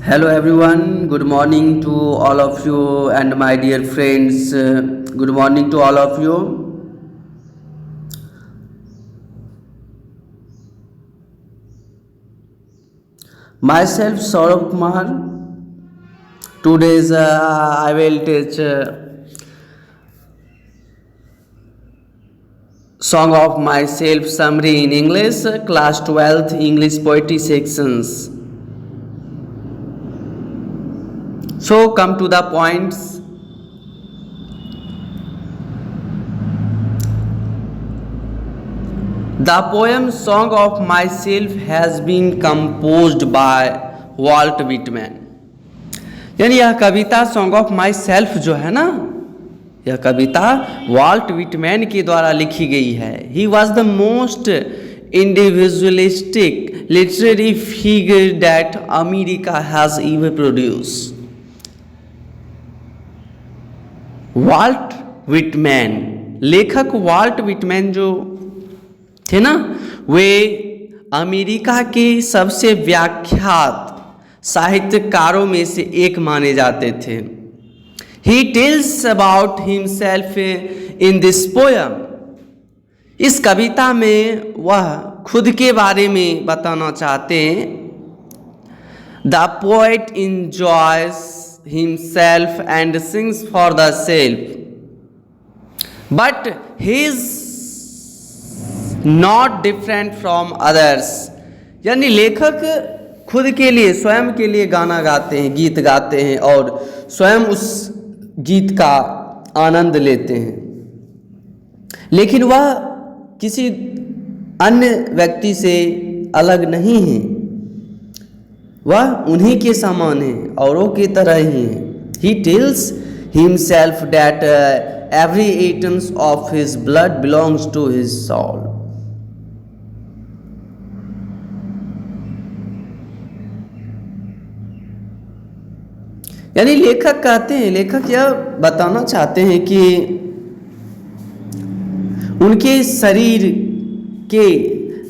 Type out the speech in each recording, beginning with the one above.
Hello everyone, good morning to all of you and my dear friends. Good morning to all of you. Myself Saurabh Kumar. Today's I will teach song of myself summary in English, class 12th English poetry sections. So come to the points. The poem Song of Myself has been composed by Walt Whitman. यानी यह कविता song of my self जो है ना, यह कविता Walt Whitman के द्वारा लिखी गई है. He was the most individualistic literary figure that America has ever produce. Walt Whitman, लेखक वॉल्ट विटमैन जो थे ना, वे अमेरिका के सबसे व्याख्यात साहित्यकारों में से एक माने जाते थे. He tells about himself in this poem. इस कविता में वह खुद के बारे में बताना चाहते हैं. The poet enjoys himself and sings for the self, but he is not different from others. यानी लेखक खुद के लिए, स्वयं के लिए गाना गाते हैं, गीत गाते हैं और स्वयं उस गीत का आनंद लेते हैं, लेकिन वह किसी अन्य व्यक्ति से अलग नहीं है. वह उन्हीं के समान है, औरों की तरह ही है. He tells himself that every atom of his blood belongs to his soul. यानी लेखक कहते हैं, लेखक यह बताना चाहते हैं कि उनके शरीर के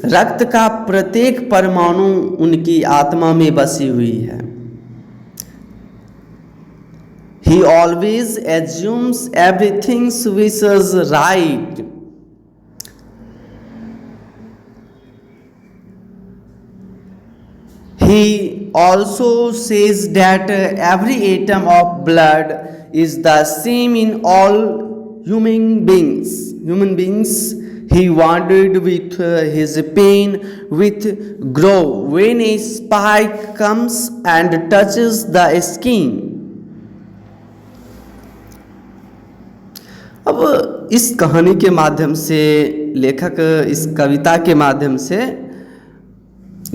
रक्त का प्रत्येक परमाणु उनकी आत्मा में बसी हुई है. He always assumes everything which is right. He also says that every atom of blood is the same in all human beings. He wondered with his pain with grow when a spike comes and touches the skin. अब इस कहानी के माध्यम से लेखक इस कविता के माध्यम से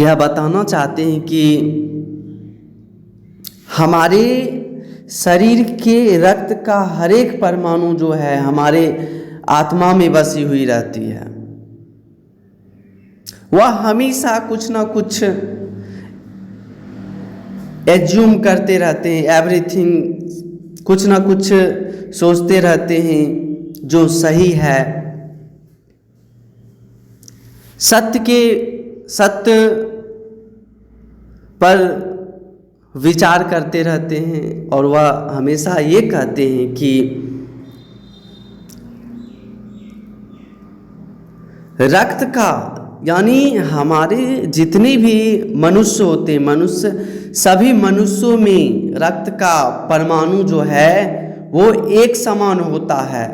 यह बताना चाहते हैं कि हमारे शरीर के रक्त का हर एक परमाणु जो है हमारे आत्मा में बसी हुई रहती है. वह हमेशा कुछ ना कुछ एज्यूम करते रहते हैं, एवरीथिंग, कुछ ना कुछ सोचते रहते हैं जो सही है, सत्य पर विचार करते रहते हैं. और वह हमेशा ये कहते हैं कि रक्त का, यानी हमारे जितने भी मनुष्य होते हैं, मनुष्य सभी मनुष्यों में रक्त का परमाणु जो है वो एक समान होता है.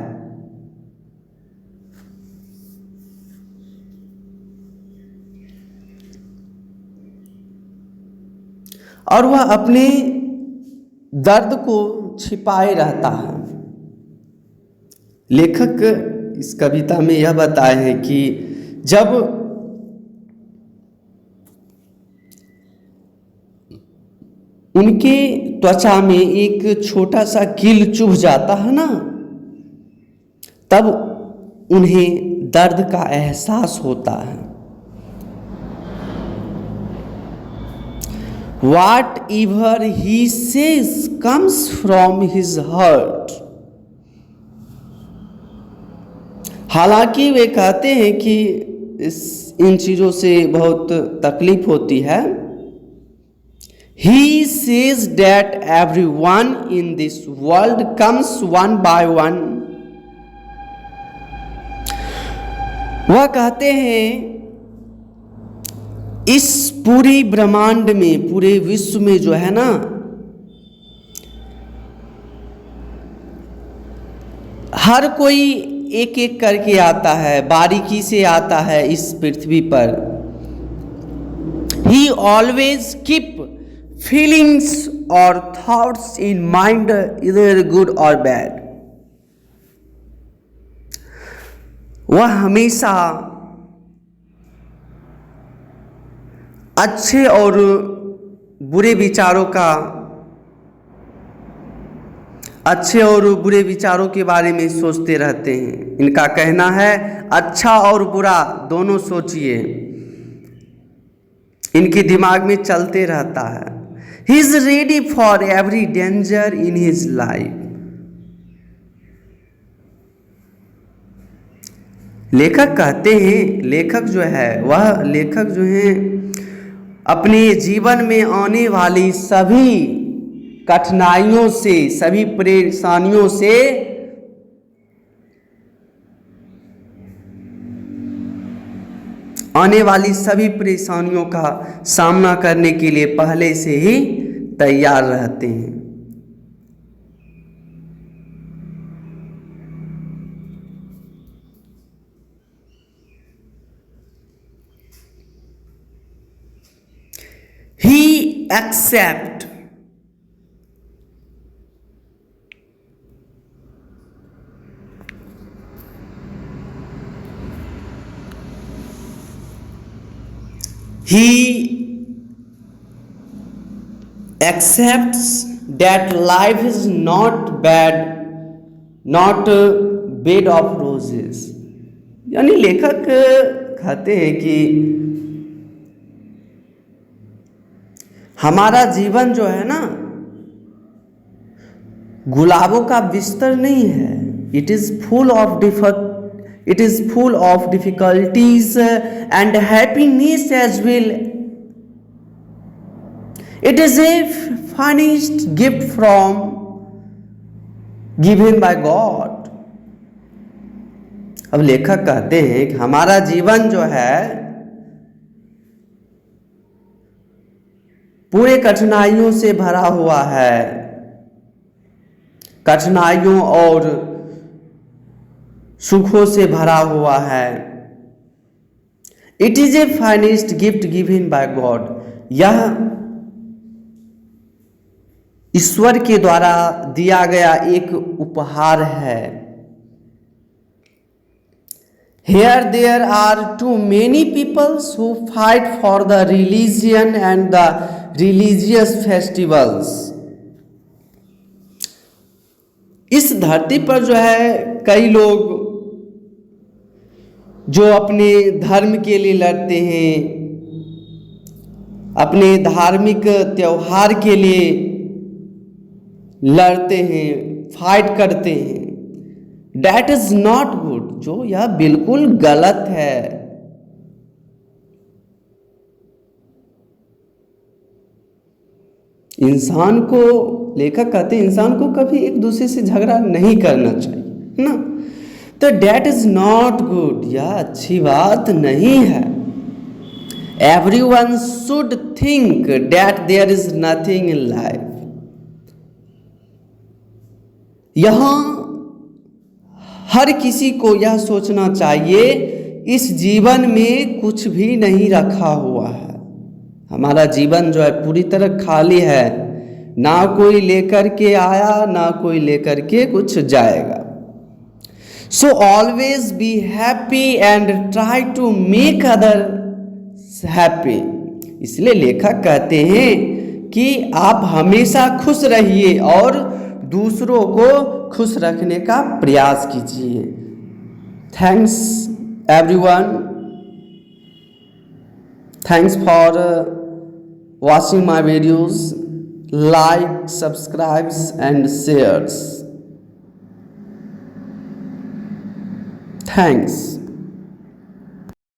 और वह अपने दर्द को छिपाए रहता है. लेखक इस कविता में यह बताए हैं कि जब उनके त्वचा में एक छोटा सा कील चुभ जाता है ना, तब उन्हें दर्द का एहसास होता है. Whatever he says comes from his heart. हालांकि वे कहते हैं कि इन चीज़ों से बहुत तकलीफ होती है, He says that everyone in this world comes one by one. वह कहते हैं इस पूरी ब्रह्मांड में, पूरे विश्व में जो है ना, हर कोई एक एक करके आता है, बारीकी से आता है इस पृथ्वी पर. He always keep feelings or thoughts in mind, either good or bad. वह हमेशा अच्छे और बुरे विचारों का, अच्छे और बुरे विचारों के बारे में सोचते रहते हैं. इनका कहना है अच्छा और बुरा दोनों सोचिए, इनके दिमाग में चलते रहता है. He is ready for every danger in his life. लेखक कहते हैं, लेखक जो है वह लेखक जो हैं अपने जीवन में आने वाली सभी कठिनाइयों से, सभी परेशानियों से आने वाली सभी परेशानियों का सामना करने के लिए पहले से ही तैयार रहते हैं. He accept that life is not bad, not a bed of roses. यानी लेखक कहते हैं कि हमारा जीवन जो है ना गुलाबों का बिस्तर नहीं है. It is full of difficulties and happiness as well. It is a furnished gift from given by God. अब लेखक कहते हैं कि हमारा जीवन जो है पूरे कठिनाइयों से भरा हुआ है, कठिनाइयों और सुखों से भरा हुआ है. It is A finest gift given by God. यह ईश्वर के द्वारा दिया गया एक उपहार है. Here there are too many peoples who fight for the religion and the religious festivals. इस धरती पर जो है कई लोग जो अपने धर्म के लिए लड़ते हैं, अपने धार्मिक त्योहार के लिए लड़ते हैं, फाइट करते हैं. That is not good. जो यह बिल्कुल गलत है. इंसान को, लेखक कहते हैं इंसान को कभी एक दूसरे से झगड़ा नहीं करना चाहिए ना. तो that is not good. यह अच्छी बात नहीं है. Everyone should think that there is nothing in life. यहाँ हर किसी को यह सोचना चाहिए इस जीवन में कुछ भी नहीं रखा हुआ है. हमारा जीवन जो है पूरी तरह खाली है. ना कोई लेकर के आया, ना कोई लेकर के कुछ जाएगा. So always be happy and try to make other happy. इसलिए लेखक कहते हैं कि आप हमेशा खुश रहिए और दूसरों को खुश रखने का प्रयास कीजिए. Thanks everyone. Thanks for watching my videos. Like, subscribes and shares. Thanks.